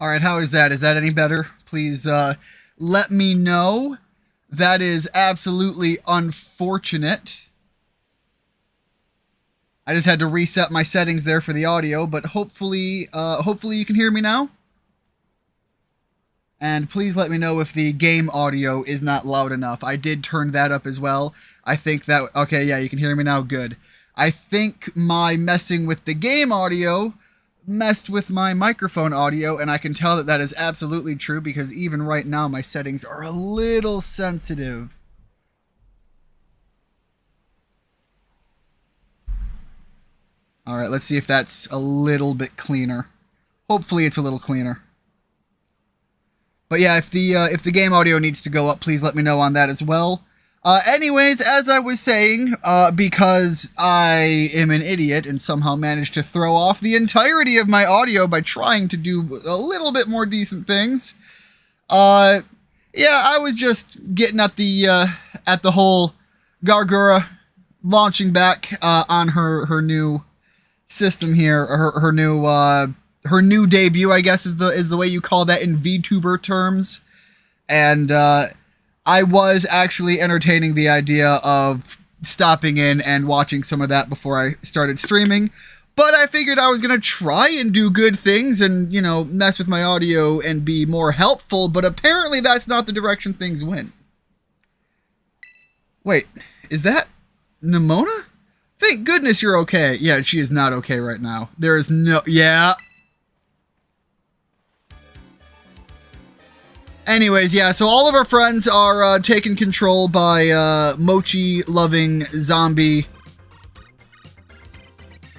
Alright, how is that? Is that any better? Please let me know. That is absolutely unfortunate. I just had to reset my settings there for the audio, but hopefully you can hear me now. And please let me know if the game audio is not loud enough. I did turn that up as well. I think that... Okay, yeah, you can hear me now. Good. I think my messing with the game audio messed with my microphone audio, and I can tell that that is absolutely true because even right now my settings are a little sensitive. Alright, let's see if that's a little bit cleaner. Hopefully it's a little cleaner. But yeah, if the game audio needs to go up, please let me know on that as well. Anyways, as I was saying, because I am an idiot and somehow managed to throw off the entirety of my audio by trying to do a little bit more decent things, yeah, I was just getting at the whole Gargura launching back on her new system here, her new debut, I guess is the way you call that in VTuber terms. And I was actually entertaining the idea of stopping in and watching some of that before I started streaming, but I figured I was gonna try and do good things and, you know, mess with my audio and be more helpful, but apparently that's not the direction things went. Wait, is that Nimona? Thank goodness you're okay. Yeah, she is not okay right now. There is no... Yeah. Anyways, yeah, so all of our friends are taken control by mochi-loving zombie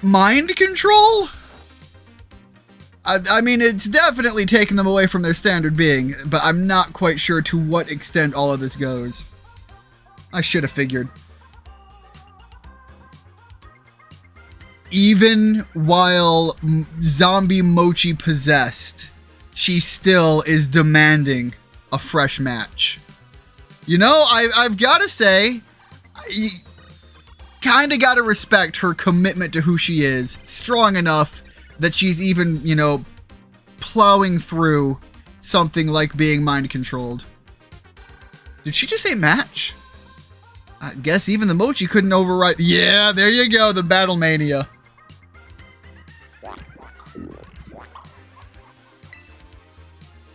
mind control? I mean, it's definitely taken them away from their standard being, but I'm not quite sure to what extent all of this goes. I should have figured. Even while zombie mochi possessed, she still is demanding a fresh match. You know, I've got to say, you kind of got to respect her commitment to who she is, strong enough that she's even, you know, plowing through something like being mind-controlled. Did she just say match? I guess even the mochi couldn't override... Yeah, there you go, the battle mania.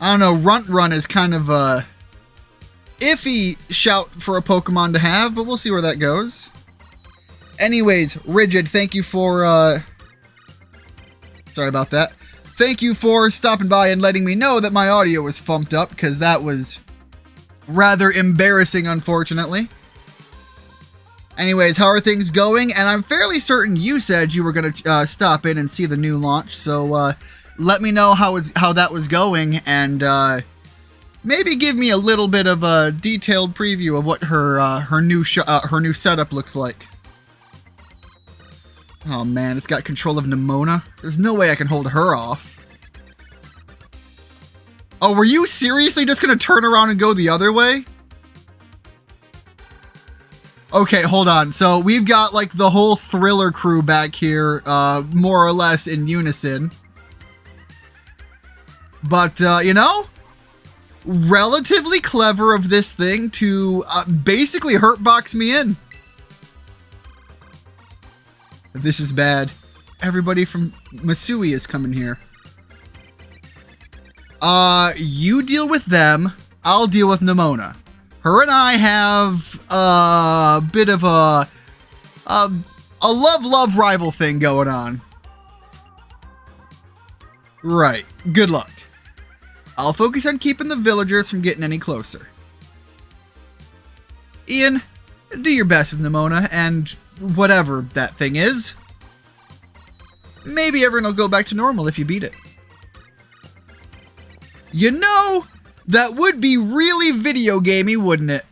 I don't know, Runt Run is kind of a iffy shout for a Pokemon to have, but we'll see where that goes. Anyways, Rigid, thank you for, sorry about that. Thank you for stopping by and letting me know that my audio was fumped up, because that was rather embarrassing, unfortunately. Anyways, how are things going? And I'm fairly certain you said you were going to stop in and see the new launch, so, let me know how that was going, and maybe give me a little bit of a detailed preview of what her new setup looks like. Oh man, it's got control of Nimona. There's no way I can hold her off. Oh, were you seriously just gonna turn around and go the other way? Okay, hold on. So we've got like the whole Thriller crew back here, more or less in unison. But, you know, relatively clever of this thing to basically hurtbox me in. This is bad. Everybody from Masui is coming here. You deal with them. I'll deal with Nimona. Her and I have a bit of a love-love rival thing going on. Right. Good luck. I'll focus on keeping the villagers from getting any closer. Ian, do your best with Nimona and whatever that thing is. Maybe everyone will go back to normal if you beat it. You know, that would be really video gamey, wouldn't it?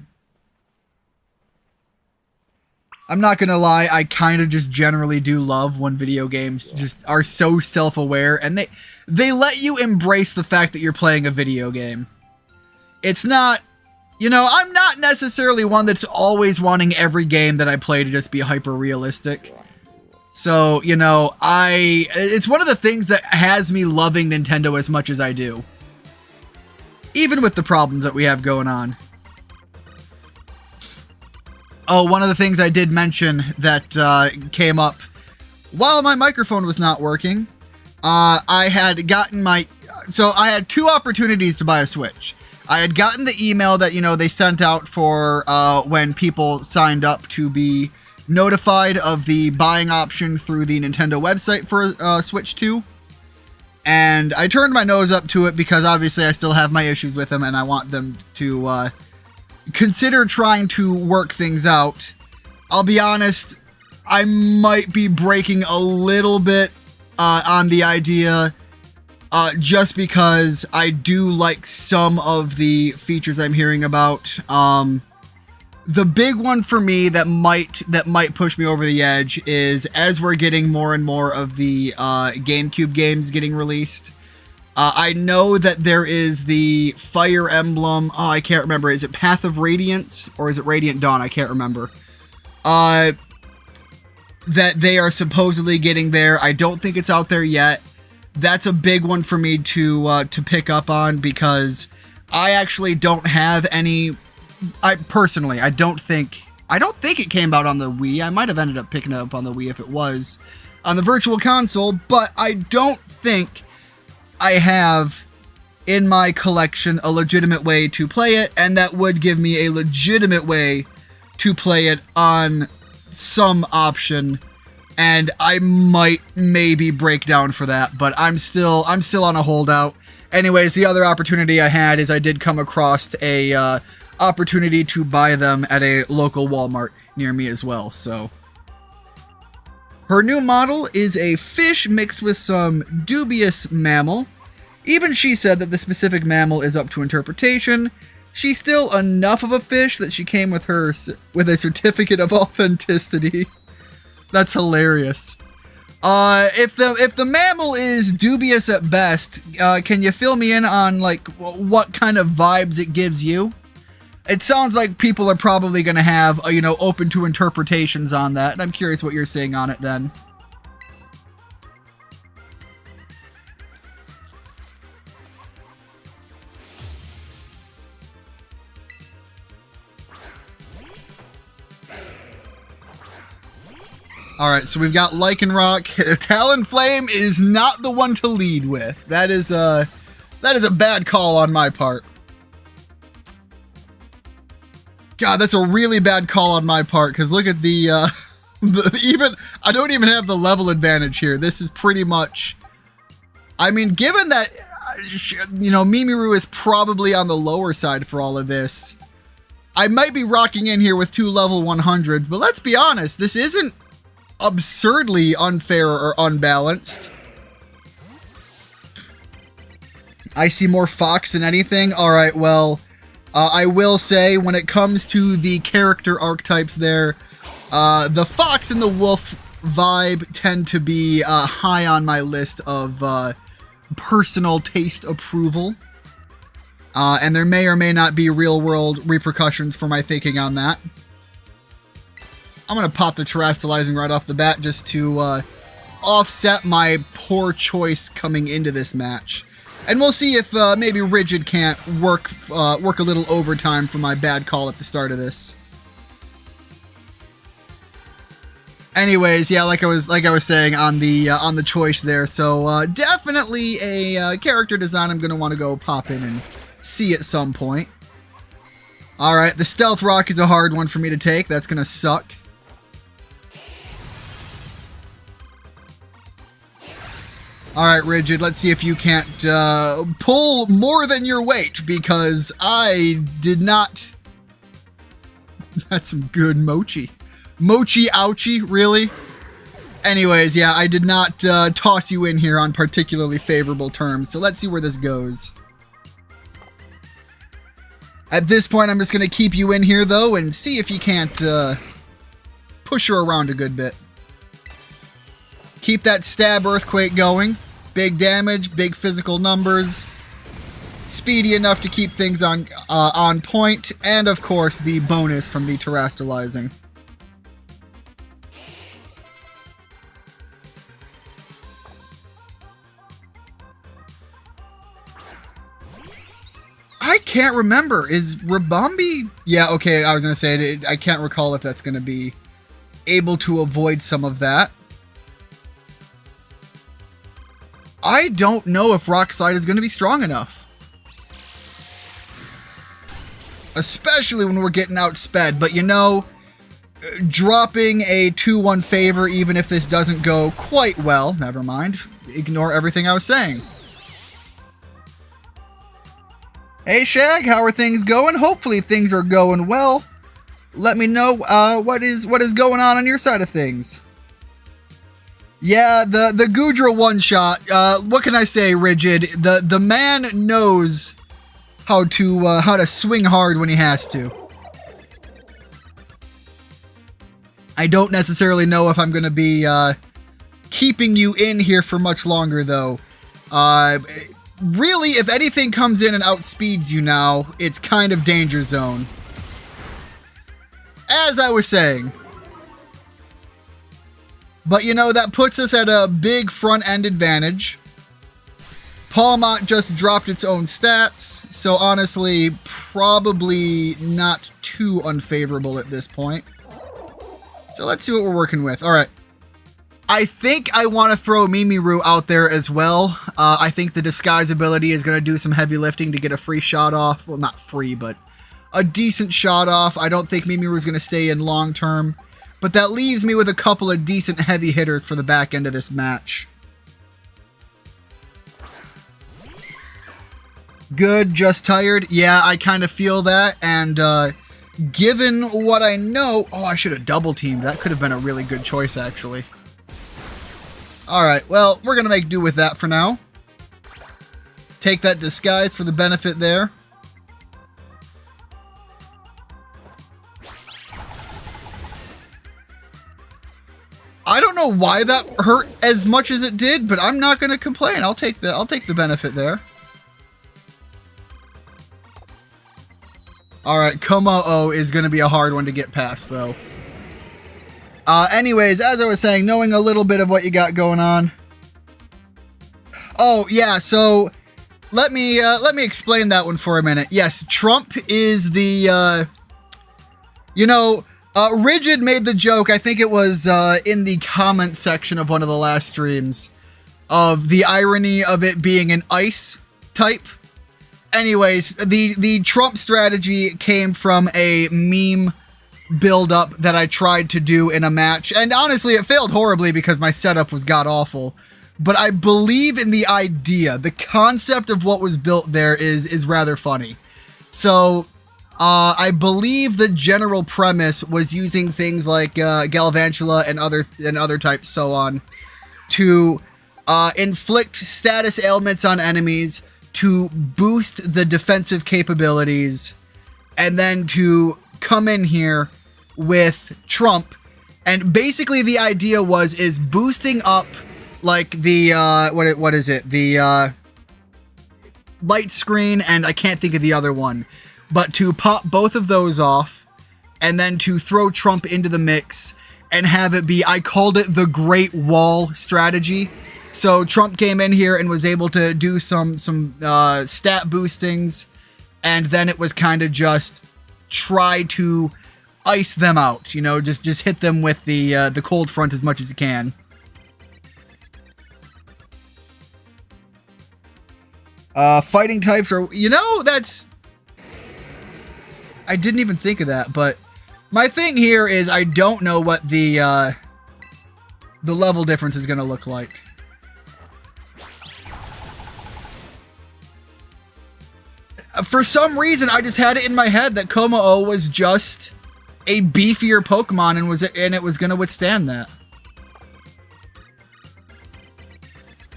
I'm not gonna lie, I kind of just generally do love when video games just are so self-aware, and they let you embrace the fact that you're playing a video game. It's not, you know, I'm not necessarily one that's always wanting every game that I play to just be hyper-realistic. So, you know, it's one of the things that has me loving Nintendo as much as I do. Even with the problems that we have going on. Oh, one of the things I did mention that came up while my microphone was not working, I had gotten so I had two opportunities to buy a Switch. I had gotten the email that, you know, they sent out for when people signed up to be notified of the buying option through the Nintendo website for Switch 2. And I turned my nose up to it because obviously I still have my issues with them and I want them to consider trying to work things out. I'll be honest, I might be breaking a little bit on the idea just because I do like some of the features I'm hearing about. The big one for me that might push me over the edge is as we're getting more and more of the GameCube games getting released. I know that there is the Fire Emblem. Oh, I can't remember. Is it Path of Radiance or is it Radiant Dawn? I can't remember. That they are supposedly getting there. I don't think it's out there yet. That's a big one for me to pick up on because I actually don't have any. I don't think it came out on the Wii. I might have ended up picking it up on the Wii if it was on the Virtual Console, but I don't think I have in my collection a legitimate way to play it, and that would give me a legitimate way to play it on some option, and I might maybe break down for that, but I'm still on a holdout. Anyways, the other opportunity I had is I did come across a opportunity to buy them at a local Walmart near me as well, so. Her new model is a fish mixed with some dubious mammal. Even she said that the specific mammal is up to interpretation. She's still enough of a fish that she came with a certificate of authenticity. That's hilarious. If the mammal is dubious at best, can you fill me in on like what kind of vibes it gives you? It sounds like people are probably going to have, open to interpretations on that, and I'm curious what you're saying on it then. Alright, so we've got Lycanroc. Talonflame is not the one to lead with. That is a bad call on my part. God, that's a really bad call on my part, because look at the I don't even have the level advantage here. This is pretty much, I mean, given that, Mimiru is probably on the lower side for all of this, I might be rocking in here with 2 level 100s, but let's be honest, this isn't absurdly unfair or unbalanced. I see more fox than anything. Alright, well, I will say, when it comes to the character archetypes there, the fox and the wolf vibe tend to be high on my list of personal taste approval. And there may or may not be real-world repercussions for my thinking on that. I'm going to pop the Terastallizing right off the bat just to offset my poor choice coming into this match. And we'll see if maybe Rigid can't work a little overtime for my bad call at the start of this. Anyways, yeah, like I was saying on the choice there, so definitely a character design I'm gonna want to go pop in and see at some point. All right, the Stealth Rock is a hard one for me to take. That's gonna suck. Alright, Rigid, let's see if you can't pull more than your weight, because I did not... That's some good mochi. Mochi ouchie, really? Anyways, yeah, I did not toss you in here on particularly favorable terms, so let's see where this goes. At this point, I'm just going to keep you in here, though, and see if you can't push her around a good bit. Keep that stab earthquake going. Big damage, big physical numbers, speedy enough to keep things on point, and of course the bonus from the Terastallizing. I can't remember. Is Rabambi... Yeah, okay, I was going to say, I can't recall if that's going to be able to avoid some of that. I don't know if Rock Slide is going to be strong enough. Especially when we're getting outsped. But you know, dropping a 2-1 favor, even if this doesn't go quite well, never mind. Ignore everything I was saying. Hey Shag, how are things going? Hopefully things are going well. Let me know what is going on your side of things. Yeah, the Goodra one-shot. What can I say, Rigid? The man knows how to swing hard when he has to. I don't necessarily know if I'm going to be keeping you in here for much longer, though. Really, if anything comes in and outspeeds you now, it's kind of danger zone. As I was saying. But, you know, that puts us at a big front-end advantage. Palmont just dropped its own stats, so honestly, probably not too unfavorable at this point. So let's see what we're working with. All right. I think I want to throw Mimiru out there as well. I think the disguise ability is going to do some heavy lifting to get a free shot off. Well, not free, but a decent shot off. I don't think Mimiru is going to stay in long term. But that leaves me with a couple of decent heavy hitters for the back end of this match. Good, just tired. Yeah, I kind of feel that. And given what I know... Oh, I should have double teamed. That could have been a really good choice, actually. Alright, well, we're going to make do with that for now. Take that disguise for the benefit there. I don't know why that hurt as much as it did, but I'm not going to complain. I'll take the benefit there. Alright, Komo-o is going to be a hard one to get past, though. Anyways, as I was saying, knowing a little bit of what you got going on. Oh, yeah, so let me explain that one for a minute. Yes, Trump is the, Rigid made the joke, I think it was in the comments section of one of the last streams, of the irony of it being an ice type. Anyways, the Trump strategy came from a meme build-up that I tried to do in a match, and honestly, it failed horribly because my setup was god-awful. But I believe in the idea. The concept of what was built there is rather funny. So, I believe the general premise was using things like Galvantula and other types, so on, to inflict status ailments on enemies, to boost the defensive capabilities, and then to come in here with Trump. And basically the idea is boosting up like the what is it, the light screen, and I can't think of the other one, but to pop both of those off and then to throw Trump into the mix and have it be, I called it the Great Wall strategy. So Trump came in here and was able to do some stat boostings, and then it was kind of just try to ice them out, you know, just hit them with the cold front as much as you can. Fighting types are, that's... I didn't even think of that, but my thing here is I don't know what the level difference is going to look like. For some reason, I just had it in my head that Komo-o was just a beefier Pokemon and it was going to withstand that.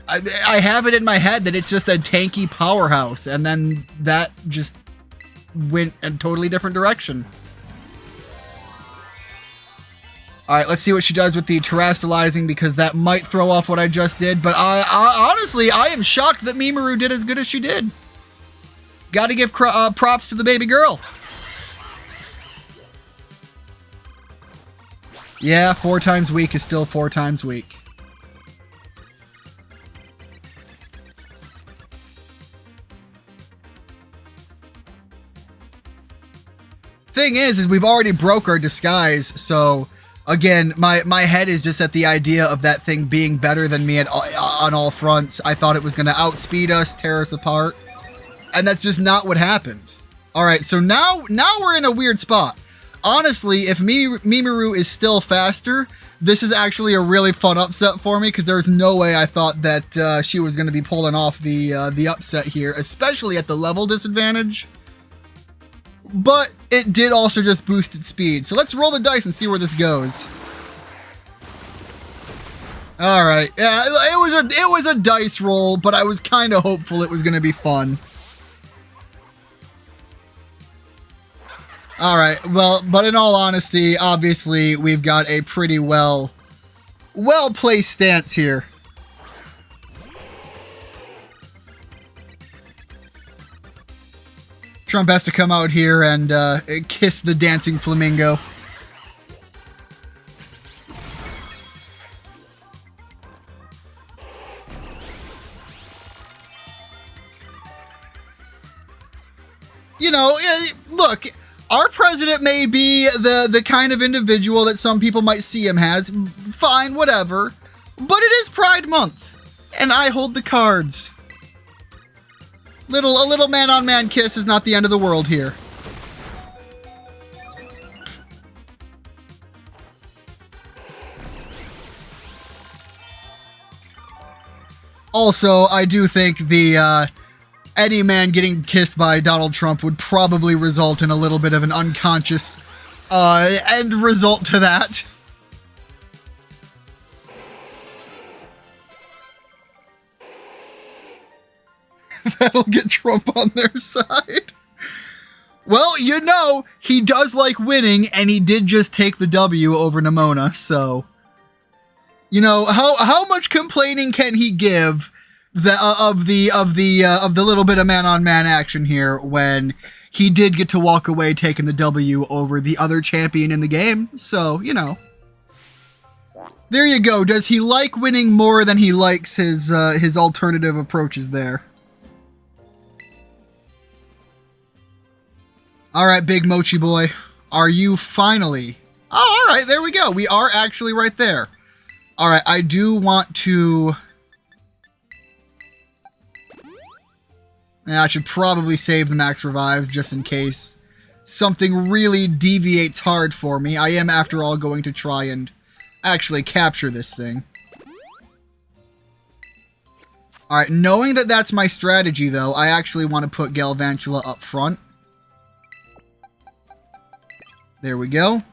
I have it in my head that it's just a tanky powerhouse, and then that just went a totally different direction. Alright, let's see what she does with the terastallizing, because that might throw off what I just did, but honestly, I am shocked that Mimiru did as good as she did. Gotta give props to the baby girl. Yeah, 4 times weak is still 4 times weak. thing is we've already broke our disguise, so again, my head is just at the idea of that thing being better than me on all fronts. I thought it was going to outspeed us, tear us apart, and that's just not what happened. All right, so now we're in a weird spot. Honestly, if Mimiru is still faster, this is actually a really fun upset for me, because there's no way I thought that she was going to be pulling off the upset here, especially at the level disadvantage. But it did also just boost its speed. So let's roll the dice and see where this goes. All right, yeah, it was a dice roll, but I was kind of hopeful it was going to be fun. All right, well, but in all honesty, obviously, we've got a pretty well-placed stance here. Trump has to come out here and kiss the dancing flamingo. You know, look, our president may be the kind of individual that some people might see him as. Fine, whatever. But it is Pride Month, and I hold the cards. A little man-on-man kiss is not the end of the world here. Also, I do think the any man getting kissed by Donald Trump would probably result in a little bit of an unconscious end result to that. That'll get Trump on their side. Well, you know, he does like winning, and he did just take the W over Nimona, so... You know, how much complaining can he give of the little bit of man-on-man action here when he did get to walk away taking the W over the other champion in the game? So, you know. There you go. Does he like winning more than he likes his alternative approaches there? All right, big mochi boy. Are you finally... Oh, all right, there we go. We are actually right there. All right, I do want to... I should probably save the max revives just in case something really deviates hard for me. I am, after all, going to try and actually capture this thing. All right, knowing that that's my strategy, though, I actually want to put Galvantula up front. There we go.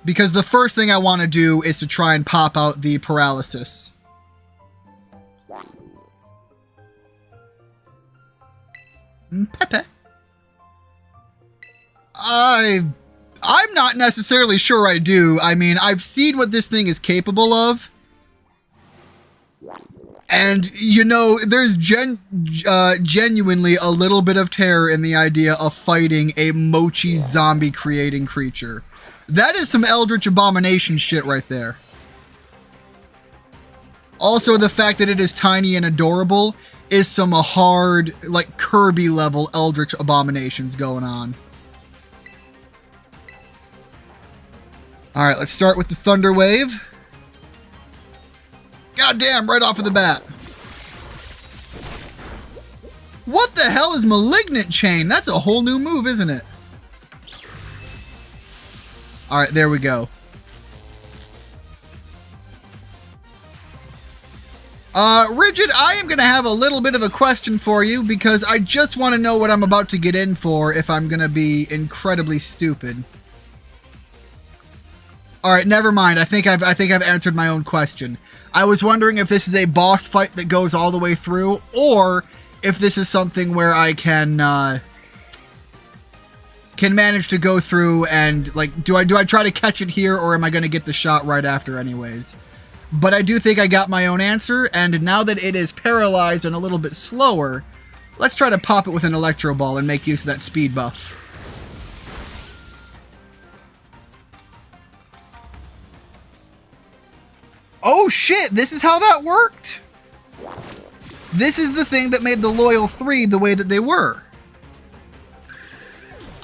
Because the first thing I want to do is to try and pop out the paralysis. Pepe. I'm not necessarily sure I do. I mean, I've seen what this thing is capable of. And, you know, there's genuinely a little bit of terror in the idea of fighting a mochi zombie-creating creature. That is some Eldritch Abomination shit right there. Also, the fact that it is tiny and adorable is some hard, like, Kirby-level Eldritch Abominations going on. Alright, let's start with the Thunder Wave. Goddamn, right off of the bat. What the hell is Malignant Chain? That's a whole new move, isn't it? Alright, there we go. Rigid, I am going to have a little bit of a question for you because I just want to know what I'm about to get in for if I'm going to be incredibly stupid. Alright, never mind. I think I've answered my own question. I was wondering if this is a boss fight that goes all the way through, or if this is something where I can manage to go through and, like, do I try to catch it here, or am I going to get the shot right after anyways? But I do think I got my own answer, and now that it is paralyzed and a little bit slower, let's try to pop it with an Electro Ball and make use of that speed buff. Oh shit, this is how that worked! This is the thing that made the Loyal 3 the way that they were.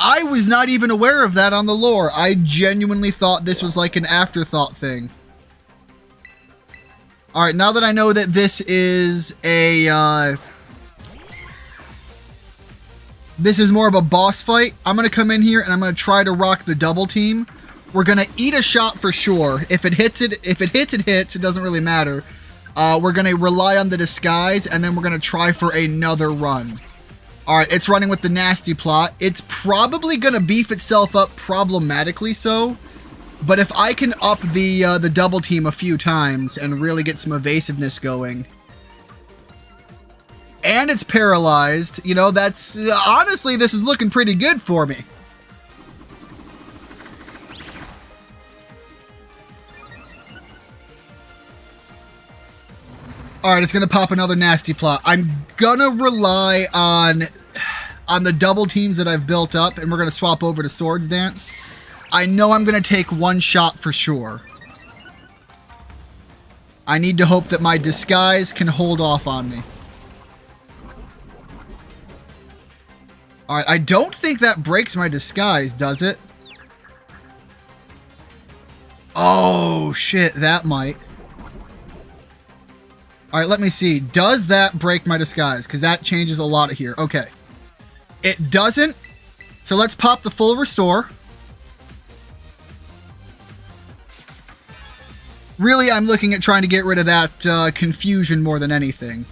I was not even aware of that on the lore. I genuinely thought this was like an afterthought thing. Alright, now that I know that this is a, this is more of a boss fight, I'm going to come in here and I'm going to try to rock the double team. We're going to eat a shot for sure. If it hits, it hits. It doesn't really matter. We're going to rely on the disguise, and then we're going to try for another run. Alright, it's running with the nasty plot. It's probably going to beef itself up problematically so. But if I can up the double team a few times and really get some evasiveness going. And it's paralyzed. You know, that's... honestly, this is looking pretty good for me. Alright, it's going to pop another nasty plot. I'm going to rely on the double teams that I've built up, and we're going to swap over to Swords Dance. I know I'm going to take one shot for sure. I need to hope that my disguise can hold off on me. Alright, I don't think that breaks my disguise, does it? Oh, shit, that might. Alright, let me see. Does that break my disguise? Because that changes a lot here. Okay. It doesn't. So let's pop the full restore. Really, I'm looking at trying to get rid of that confusion more than anything.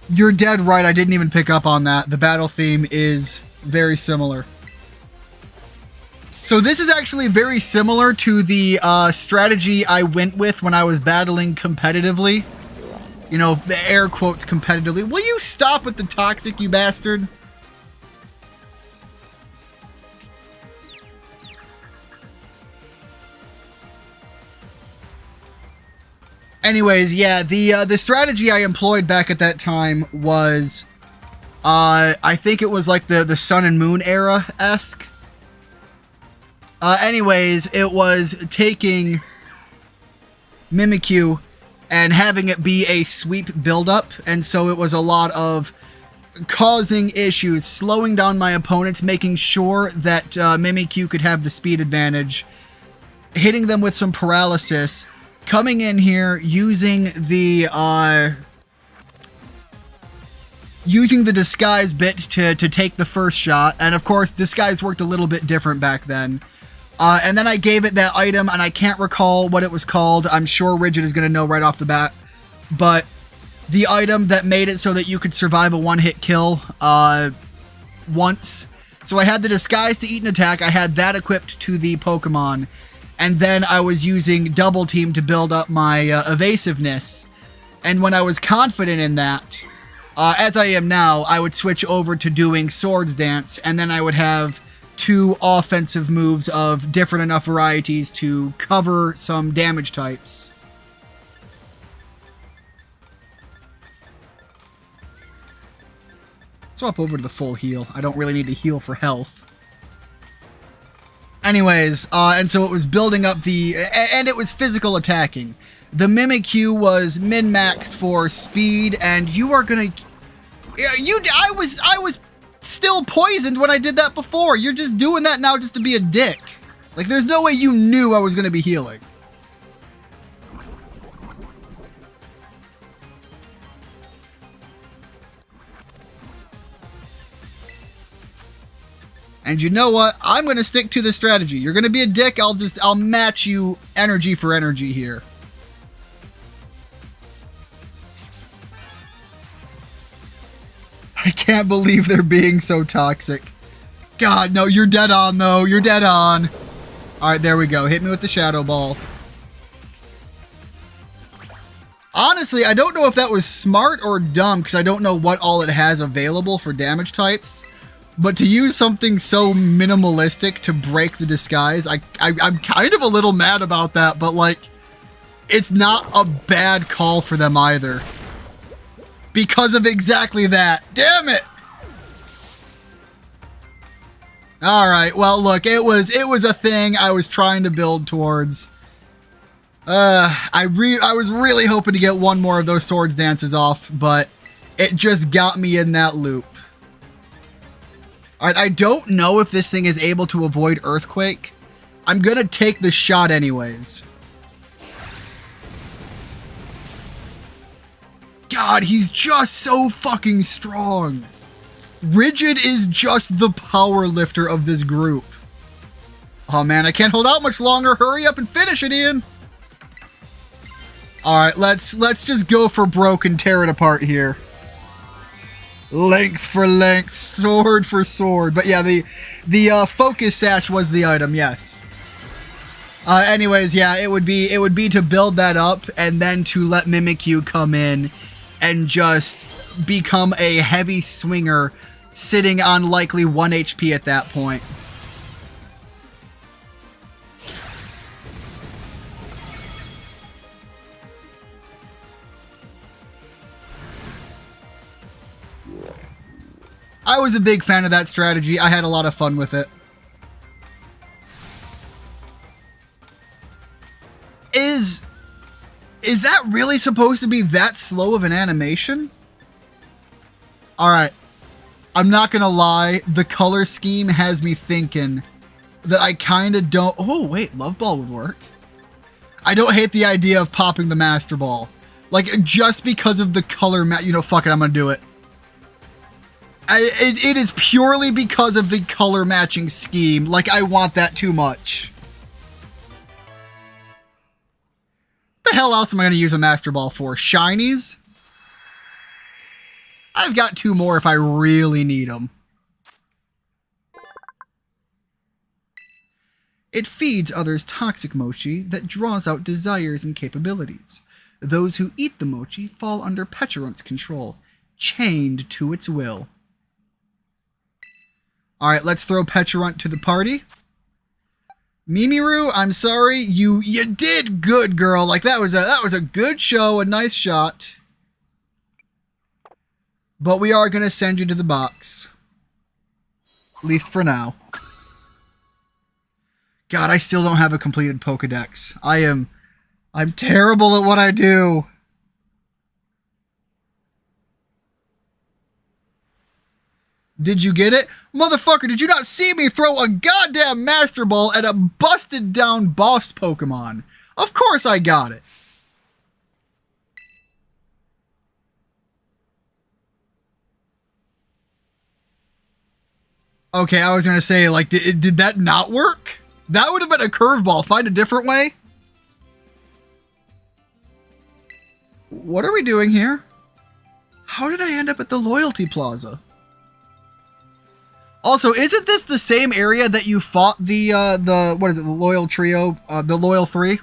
You're dead right, I didn't even pick up on that. The battle theme is very similar. So this is actually very similar to the strategy I went with when I was battling competitively. You know, the air quotes competitively. Will you stop with the toxic, you bastard? Anyways, yeah, the strategy I employed back at that time was, I think it was like the Sun and Moon era-esque. Anyways, it was taking Mimikyu and having it be a sweep build-up, and so it was a lot of causing issues, slowing down my opponents, making sure that Mimikyu could have the speed advantage, hitting them with some paralysis, coming in here, using the disguise bit to take the first shot, and of course, disguise worked a little bit different back then. And then I gave it that item, and I can't recall what it was called. I'm sure Rigid is going to know right off the bat. But the item that made it so that you could survive a one-hit kill once. So I had the disguise to eat an attack. I had that equipped to the Pokemon. And then I was using Double Team to build up my evasiveness. And when I was confident in that, as I am now, I would switch over to doing Swords Dance, and then I would have two offensive moves of different enough varieties to cover some damage types. Swap over to the full heal. I don't really need to heal for health. Anyways, and so it was building up and it was physical attacking. The Mimikyu was min-maxed for speed, and you are gonna... I was still poisoned when I did that before. You're just doing that now just to be a dick. Like, there's no way you knew I was gonna be healing. And you know what? I'm gonna stick to the strategy. You're gonna be a dick, I'll match you energy for energy here. I can't believe they're being so toxic. God, no, you're dead on, though. You're dead on. Alright, there we go. Hit me with the Shadow Ball. Honestly, I don't know if that was smart or dumb, because I don't know what all it has available for damage types. But to use something so minimalistic to break the disguise, I'm kind of a little mad about that, but, like, it's not a bad call for them either. Because of exactly that. Damn it! Alright, well look, it was a thing I was trying to build towards. I was really hoping to get one more of those Swords Dances off, but It just got me in that loop. Alright, I don't know if this thing is able to avoid Earthquake. I'm gonna take the shot anyways. God, he's just so fucking strong. Rigid is just the power lifter of this group. Oh man, I can't hold out much longer. Hurry up and finish it, Ian. Alright, let's just go for broke and tear it apart here. Length for length, sword for sword. But yeah, the focus sash was the item, yes. Anyways, yeah, it would be to build that up and then to let Mimikyu come in and just become a heavy swinger sitting on likely 1 HP at that point. I was a big fan of that strategy. I had a lot of fun with it. Is that really supposed to be that slow of an animation? Alright. I'm not gonna lie. The color scheme has me thinking that I kind of don't... Oh, wait. Love Ball would work. I don't hate the idea of popping the Master Ball. Like, just because of the color... You know, fuck it. I'm gonna do it. It is purely because of the color matching scheme. Like, I want that too much. What the hell else am I going to use a Master Ball for? Shinies? I've got 2 more if I really need them. It feeds others toxic mochi that draws out desires and capabilities. Those who eat the mochi fall under Peturunt's control, chained to its will. Alright, let's throw Peturunt to the party. Mimiru, I'm sorry, you did good, girl. Like that was a good show, a nice shot. But we are gonna send you to the box. At least for now. God, I still don't have a completed Pokedex. I'm terrible at what I do. Did you get it? Motherfucker, did you not see me throw a goddamn Master Ball at a busted down boss Pokemon? Of course I got it. Okay, I was gonna say, like, did that not work? That would have been a curveball. Find a different way. What are we doing here? How did I end up at the Loyalty Plaza? Also, isn't this the same area that you fought the what is it, the Loyal Trio, the Loyal 3?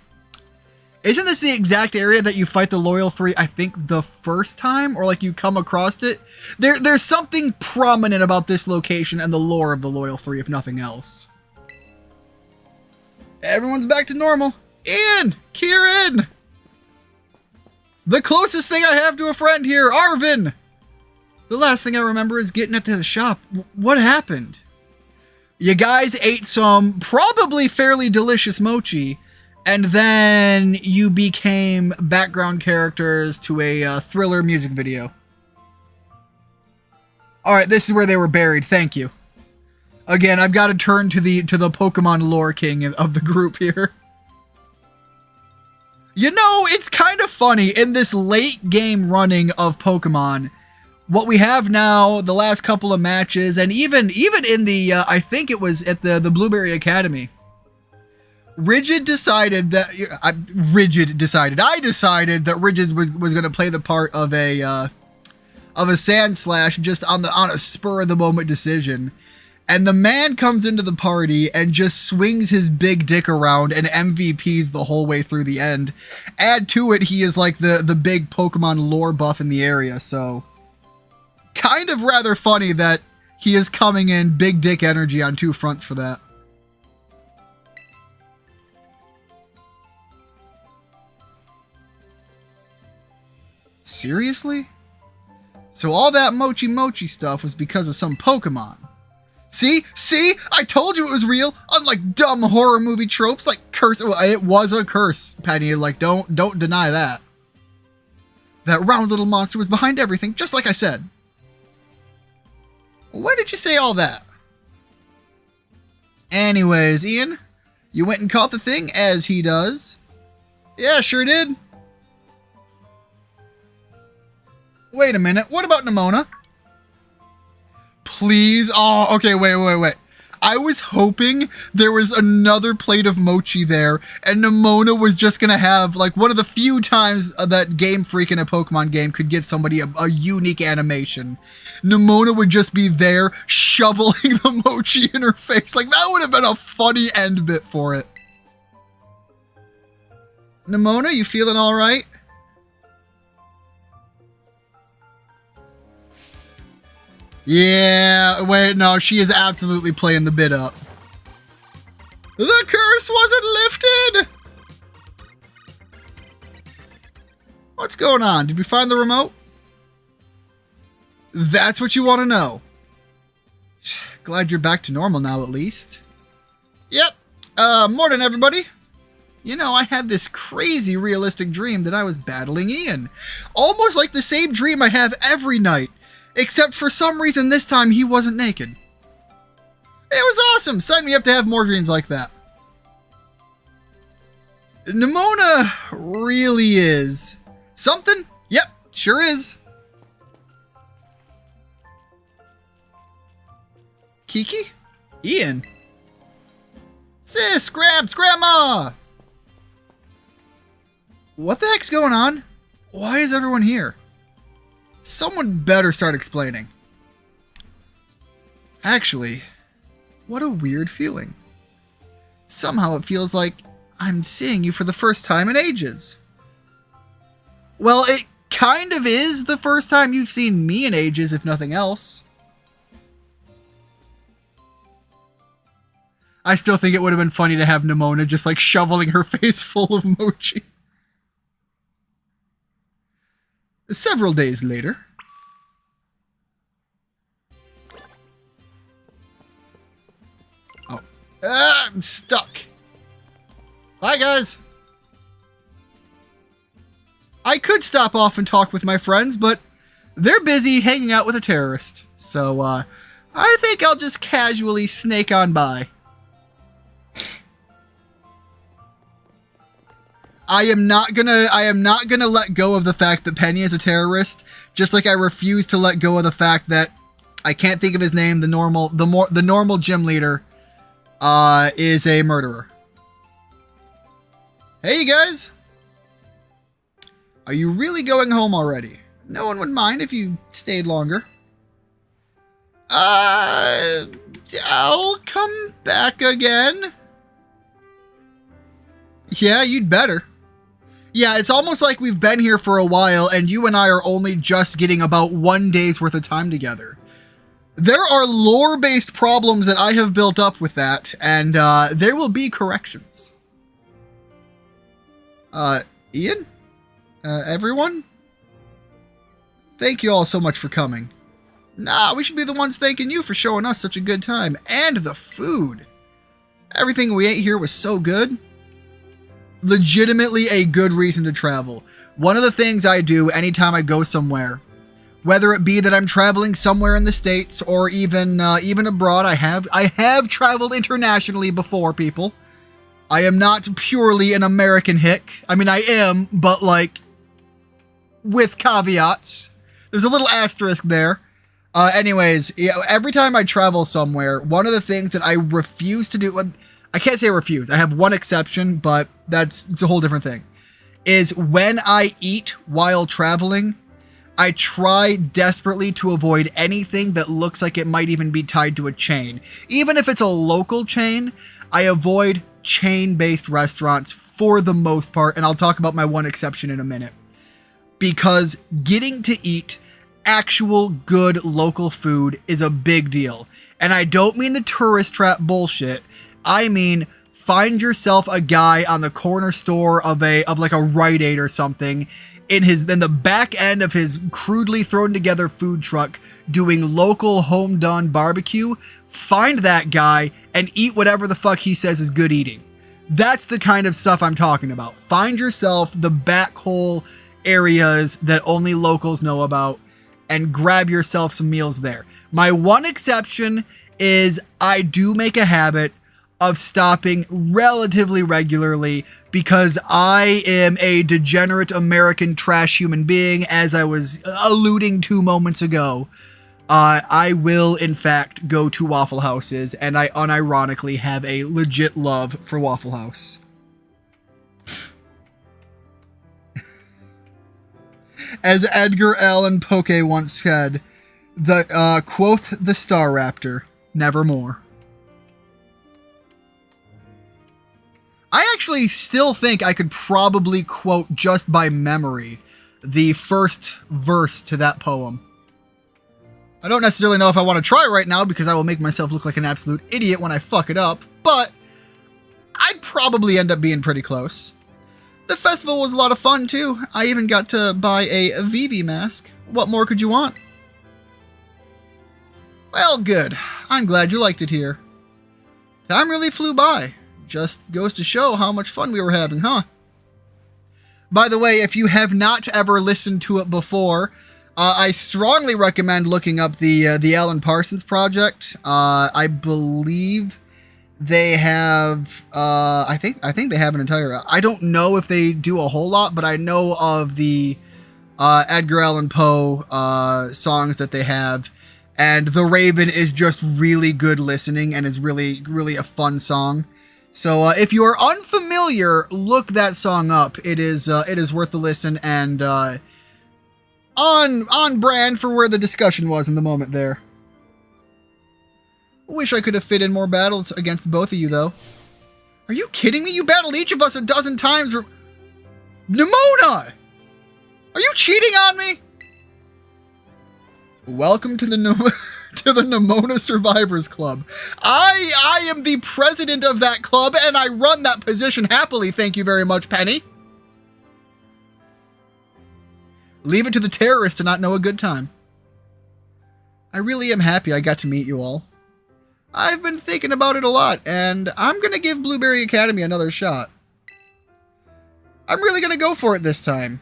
Isn't this the exact area that you fight the Loyal 3, I think, the first time? Or, like, you come across it? There's something prominent about this location and the lore of the Loyal 3, if nothing else. Everyone's back to normal. Ian! Kieran! The closest thing I have to a friend here, Arvin! The last thing I remember is getting at the shop. What happened? You guys ate some probably fairly delicious mochi, and then you became background characters to a Thriller music video. Alright, this is where they were buried. Thank you. Again, I've got to turn to the Pokemon lore king of the group here. You know, it's kind of funny in this late game running of Pokemon. What we have now, the last couple of matches, and even in the, I think it was at the Blueberry Academy, I decided that Rigid was going to play the part of a Sand Slash just on a spur of the moment decision. And the man comes into the party and just swings his big dick around and MVPs the whole way through the end. Add to it, he is like the big Pokemon lore buff in the area, so kind of rather funny that he is coming in big dick energy on 2 fronts for that. Seriously? So all that mochi stuff was because of some Pokemon. See? I told you it was real. Unlike dumb horror movie tropes like curse. Well, it was a curse, Penny. Like, don't deny that. That round little monster was behind everything, just like I said. Why did you say all that? Anyways, Ian, you went and caught the thing, as he does. Yeah, sure did. Wait a minute, what about Nimona? Please? Oh, okay, wait. I was hoping there was another plate of mochi there, and Nimona was just gonna have, like, one of the few times that Game Freak in a Pokemon game could give somebody a unique animation. Nimona would just be there, shoveling the mochi in her face. Like, that would have been a funny end bit for it. Nimona, you feeling alright? Yeah, wait, no, she is absolutely playing the bit up. The curse wasn't lifted! What's going on? Did we find the remote? That's what you want to know. Glad you're back to normal now, at least. Yep. Morning, everybody. You know, I had this crazy realistic dream that I was battling Ian. Almost like the same dream I have every night. Except for some reason this time he wasn't naked. It was awesome! Sign me up to have more dreams like that. Nimona really is. Something? Yep, sure is. Kiki? Ian? Sis, Grabs, Grandma! What the heck's going on? Why is everyone here? Someone better start explaining. Actually, what a weird feeling. Somehow it feels like I'm seeing you for the first time in ages. Well, it kind of is the first time you've seen me in ages, if nothing else. I still think it would have been funny to have Nimona just like shoveling her face full of mochi. Several days later. Oh. I'm stuck. Bye, guys. I could stop off and talk with my friends, but they're busy hanging out with a terrorist. So, I think I'll just casually snake on by. I am not gonna let go of the fact that Penny is a terrorist, just like I refuse to let go of the fact that I can't think of his name, the normal gym leader is a murderer. Hey, you guys. Are you really going home already? No one would mind if you stayed longer. I'll come back again. Yeah, you'd better. Yeah, it's almost like we've been here for a while and you and I are only just getting about 1 day's worth of time together. There are lore-based problems that I have built up with that, and there will be corrections. Ian? Everyone? Thank you all so much for coming. Nah, we should be the ones thanking you for showing us such a good time. And the food. Everything we ate here was so good. Legitimately a good reason to travel. One of the things I do anytime I go somewhere, whether it be that I'm traveling somewhere in the States or even abroad, I have traveled internationally before, people. I am not purely an American hick. I mean, I am, but like with caveats. There's a little asterisk there. Anyways, every time I travel somewhere, one of the things that I refuse to do, I can't say refuse, I have one exception, but it's a whole different thing, is when I eat while traveling, I try desperately to avoid anything that looks like it might even be tied to a chain. Even if it's a local chain, I avoid chain-based restaurants for the most part, and I'll talk about my one exception in a minute. Because getting to eat actual good local food is a big deal. And I don't mean the tourist trap bullshit. I mean, find yourself a guy on the corner store of like a Rite Aid or something in the back end of his crudely thrown together food truck doing local home done barbecue. Find that guy and eat whatever the fuck he says is good eating. That's the kind of stuff I'm talking about. Find yourself the back hole areas that only locals know about and grab yourself some meals there. My one exception is I do make a habit of stopping relatively regularly because I am a degenerate American trash human being, as I was alluding to moments ago. I will, in fact, go to Waffle Houses, and I unironically have a legit love for Waffle House. As Edgar Allan Poe once said, quoth the Star Raptor, nevermore. I actually still think I could probably quote just by memory the first verse to that poem. I don't necessarily know if I want to try right now because I will make myself look like an absolute idiot when I fuck it up, but I'd probably end up being pretty close. The festival was a lot of fun too. I even got to buy a eevee mask. What more could you want? Well, good. I'm glad you liked it here. Time really flew by. Just goes to show how much fun we were having, huh? By the way, if you have not ever listened to it before, I strongly recommend looking up the Alan Parsons Project. I believe they have, I think they have an entire, I don't know if they do a whole lot, but I know of the Edgar Allan Poe songs that they have. And The Raven is just really good listening and is really, really a fun song. So if you are unfamiliar, look that song up. It is worth the listen and on brand for where the discussion was in the moment there. Wish I could have fit in more battles against both of you, though. Are you kidding me? You battled each of us a dozen times. Nimona! Are you cheating on me? Welcome to the Nimona Survivors Club. I am the president of that club, and I run that position happily, thank you very much, Penny. Leave it to the terrorists to not know a good time. I really am happy I got to meet you all. I've been thinking about it a lot, and I'm going to give Blueberry Academy another shot. I'm really going to go for it this time.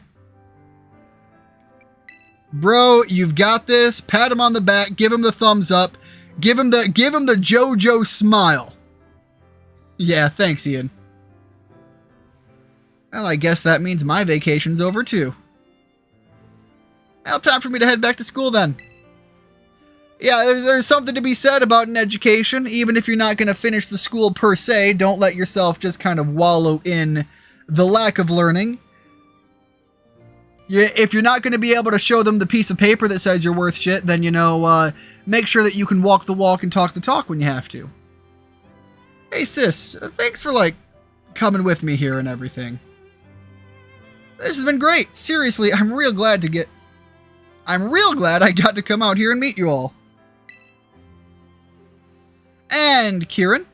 Bro, you've got this. Pat him on the back. Give him the thumbs up. Give him the JoJo smile. Yeah, thanks, Ian. Well, I guess that means my vacation's over too. Well, time for me to head back to school then. Yeah, there's something to be said about an education. Even if you're not going to finish the school per se, don't let yourself just kind of wallow in the lack of learning. If you're not going to be able to show them the piece of paper that says you're worth shit, then, make sure that you can walk the walk and talk the talk when you have to. Hey, sis, thanks for, coming with me here and everything. This has been great. Seriously, I'm real glad I got to come out here and meet you all. And, Kieran,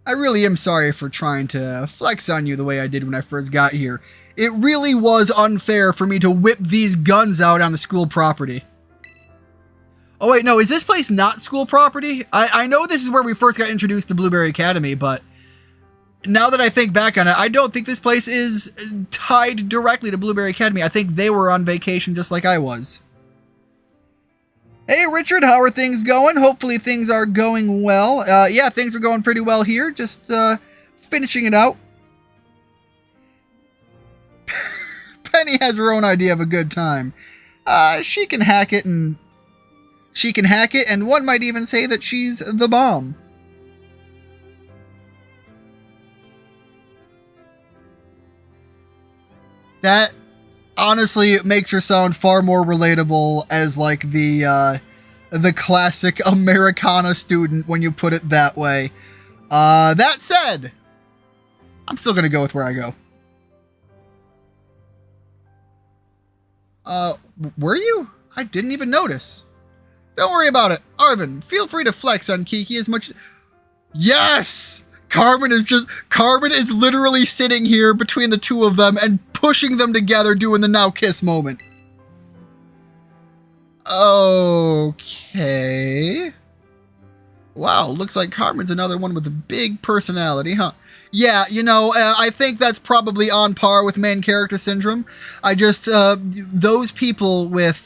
I really am sorry for trying to flex on you the way I did when I first got here. It really was unfair for me to whip these guns out on the school property. Oh wait, no, is this place not school property? I know this is where we first got introduced to Blueberry Academy, but now that I think back on it, I don't think this place is tied directly to Blueberry Academy. I think they were on vacation just like I was. Hey Richard, how are things going? Hopefully things are going well. Yeah, things are going pretty well here. Just finishing it out. Penny has her own idea of a good time. She can hack it, and one might even say that she's the bomb. That honestly makes her sound far more relatable as the classic Americana student when you put it that way. That said, I'm still gonna go with where I go. Were you? I didn't even notice. Don't worry about it. Arvin, feel free to flex on Kiki as much as... Yes! Carmen is literally sitting here between the two of them and pushing them together doing the now kiss moment. Okay. Wow, looks like Carmen's another one with a big personality, huh? Yeah, you know, I think that's probably on par with main character syndrome. I just, those people with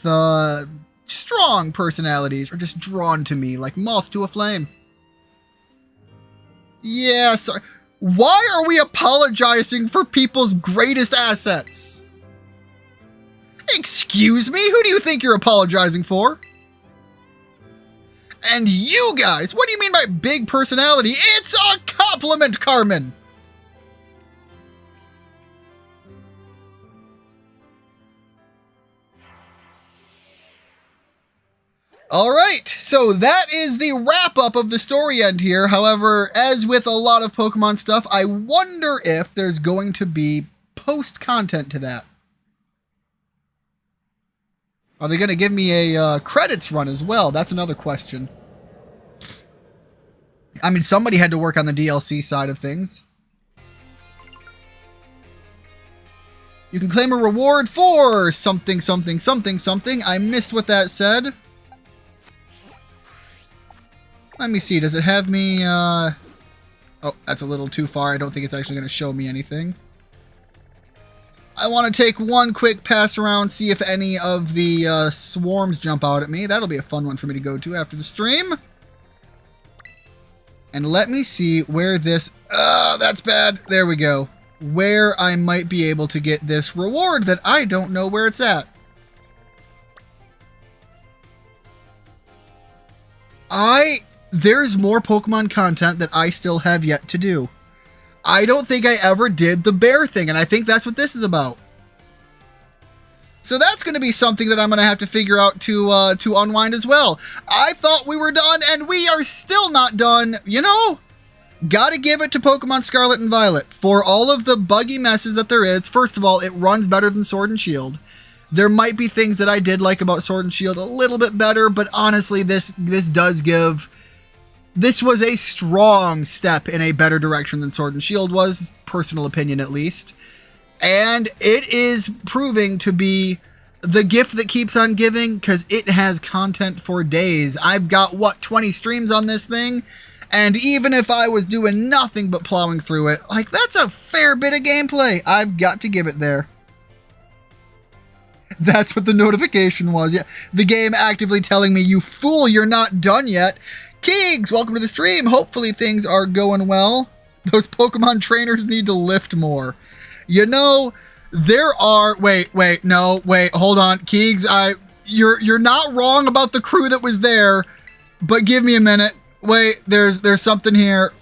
strong personalities are just drawn to me like moth to a flame. Yeah, sorry. Why are we apologizing for people's greatest assets? Excuse me? Who do you think you're apologizing for? And you guys, what do you mean by big personality? It's a compliment, Carmen! Alright, so that is the wrap-up of the story end here. However, as with a lot of Pokemon stuff, I wonder if there's going to be post-content to that. Are they going to give me a credits run as well? That's another question. I mean, somebody had to work on the DLC side of things. You can claim a reward for something, something, something, something. I missed what that said. Let me see, does it have me, oh, that's a little too far. I don't think it's actually going to show me anything. I want to take one quick pass around, see if any of the swarms jump out at me. That'll be a fun one for me to go to after the stream. And let me see where this, that's bad. There we go. Where I might be able to get this reward that I don't know where it's at. There's more Pokemon content that I still have yet to do. I don't think I ever did the bear thing, and I think that's what this is about. So that's going to be something that I'm going to have to figure out to unwind as well. I thought we were done, and we are still not done. You know, gotta give it to Pokemon Scarlet and Violet. For all of the buggy messes that there is, first of all, it runs better than Sword and Shield. There might be things that I did like about Sword and Shield a little bit better, but honestly, this does give... This was a strong step in a better direction than Sword and Shield was, personal opinion at least. And it is proving to be the gift that keeps on giving, because it has content for days. I've got, what, 20 streams on this thing? And even if I was doing nothing but plowing through it, like, that's a fair bit of gameplay. I've got to give it there. That's what the notification was. Yeah, the game actively telling me, you fool, you're not done yet. Keegs, welcome to the stream. Hopefully things are going well. Those Pokemon trainers need to lift more. You know, there are... Wait, hold on. Keegs, you're not wrong about the crew that was there, but give me a minute. Wait, there's something here.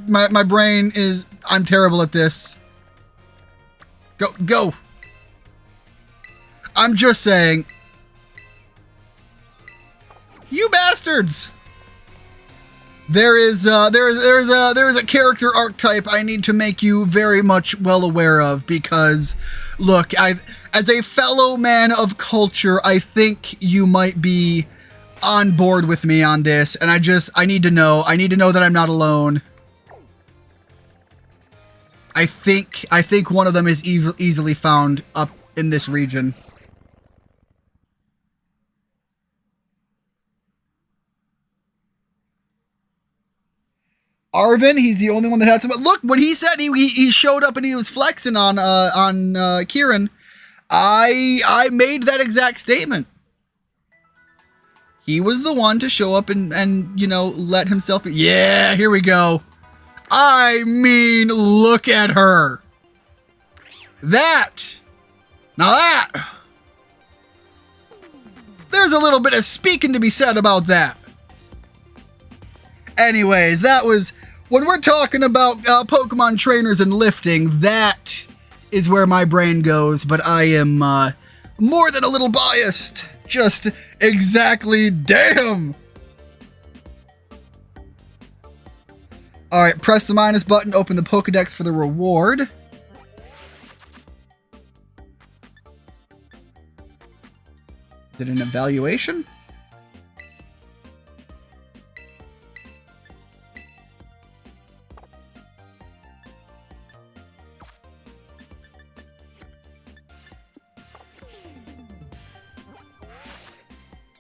My brain is... I'm terrible at this. Go. I'm just saying. You bastards! There is a character archetype I need to make you very much well aware of, because look, as a fellow man of culture, I think you might be on board with me on this, and I need to know that I'm not alone. I think one of them is easily found up in this region. Arvin, he's the only one that had some. Look, when he said he showed up and he was flexing on Kieran, I made that exact statement. He was the one to show up and you know, let himself be. Yeah, here we go. I mean, look at her. That. Now that. There's a little bit of speaking to be said about that. Anyways, that was, when we're talking about Pokemon trainers and lifting, that is where my brain goes, but I am more than a little biased. Just exactly damn. Alright, press the minus button, open the Pokedex for the reward. Is it an evaluation?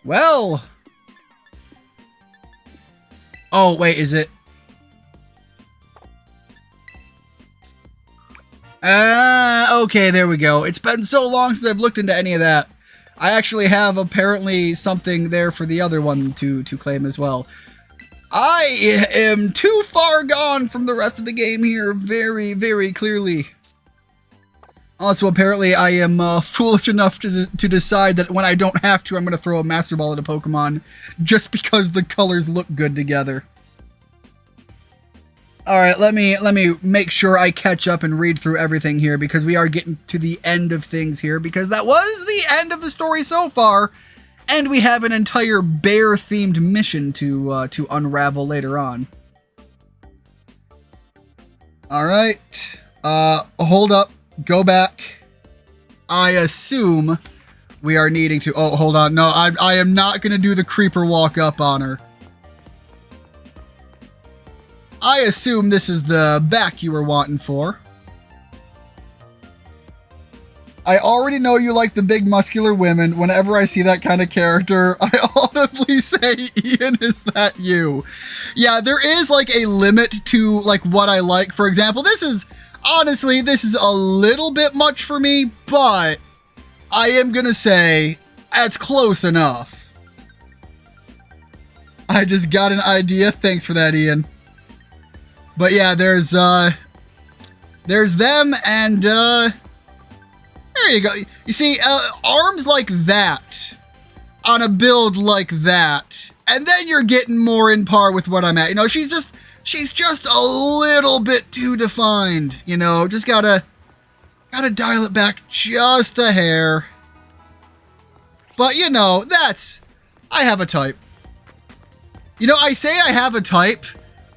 Well. Oh, wait, is it? Okay, there we go. It's been so long since I've looked into any of that. I actually have apparently something there for the other one to claim as well. I am too far gone from the rest of the game here, very, very clearly. Also, apparently, I am foolish enough to decide that when I don't have to, I'm going to throw a Master Ball at a Pokemon just because the colors look good together. Alright, let me make sure I catch up and read through everything here, because we are getting to the end of things here, because that was the end of the story so far, and we have an entire bear-themed mission to unravel later on. Alright, hold up, go back. I assume we are needing to, oh, hold on, no, I am not going to do the creeper walk up on her. I assume this is the back you were wanting for. I already know you like the big muscular women. Whenever I see that kind of character, I audibly say, Ian, is that you? Yeah, there is like a limit to like what I like. For example, this is, honestly, this is a little bit much for me, but I am gonna say it's close enough. I just got an idea. Thanks for that, Ian. But yeah, there's them, and there you go. You see, arms like that on a build like that, and then you're getting more in par with what I'm at. You know, she's just a little bit too defined. You know, just gotta dial it back just a hair. But you know, I have a type. You know, I say I have a type,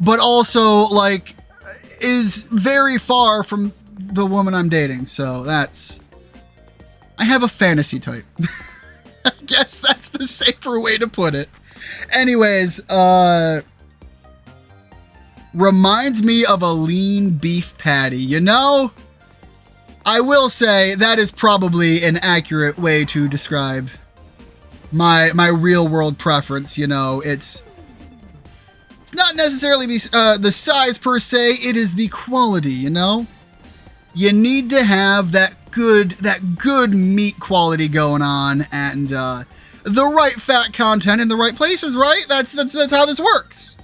but also, like, is very far from the woman I'm dating. So I have a fantasy type. I guess that's the safer way to put it. Anyways, reminds me of a lean beef patty. You know, I will say that is probably an accurate way to describe my real world preference. You know, it's not necessarily the size per se, it is the quality, you know? You need to have that good meat quality going on, and the right fat content in the right places, right? That's how this works.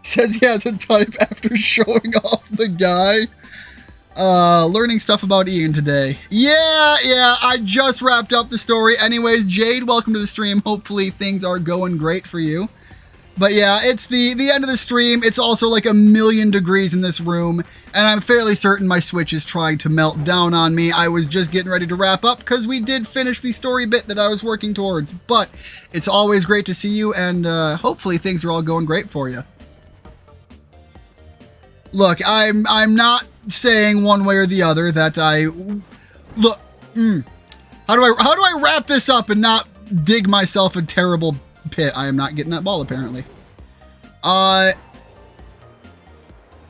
Says he has a type after showing off the guy. Learning stuff about Ian today. Yeah, I just wrapped up the story. Anyways, Jade, welcome to the stream. Hopefully things are going great for you. But yeah, it's the end of the stream. It's also like 1,000,000 degrees in this room, and I'm fairly certain my Switch is trying to melt down on me. I was just getting ready to wrap up because we did finish the story bit that I was working towards. But it's always great to see you, and hopefully things are all going great for you. Look, I'm not saying one way or the other that I look. How do I wrap this up and not dig myself a terrible pit? I am not getting that ball apparently. As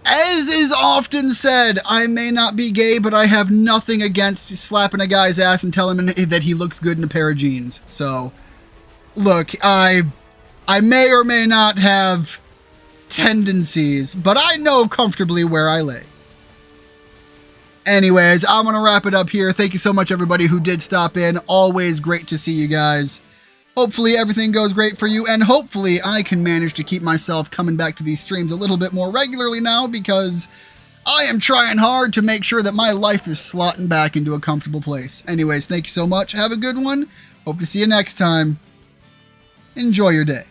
is often said, I may not be gay, but I have nothing against slapping a guy's ass and telling him that he looks good in a pair of jeans. So, look, I may or may not have tendencies, but I know comfortably where I lay. Anyways, I'm going to wrap it up here. Thank you so much, everybody who did stop in. Always great to see you guys. Hopefully everything goes great for you, and hopefully I can manage to keep myself coming back to these streams a little bit more regularly now, because I am trying hard to make sure that my life is slotting back into a comfortable place. Anyways, thank you so much. Have a good one. Hope to see you next time. Enjoy your day.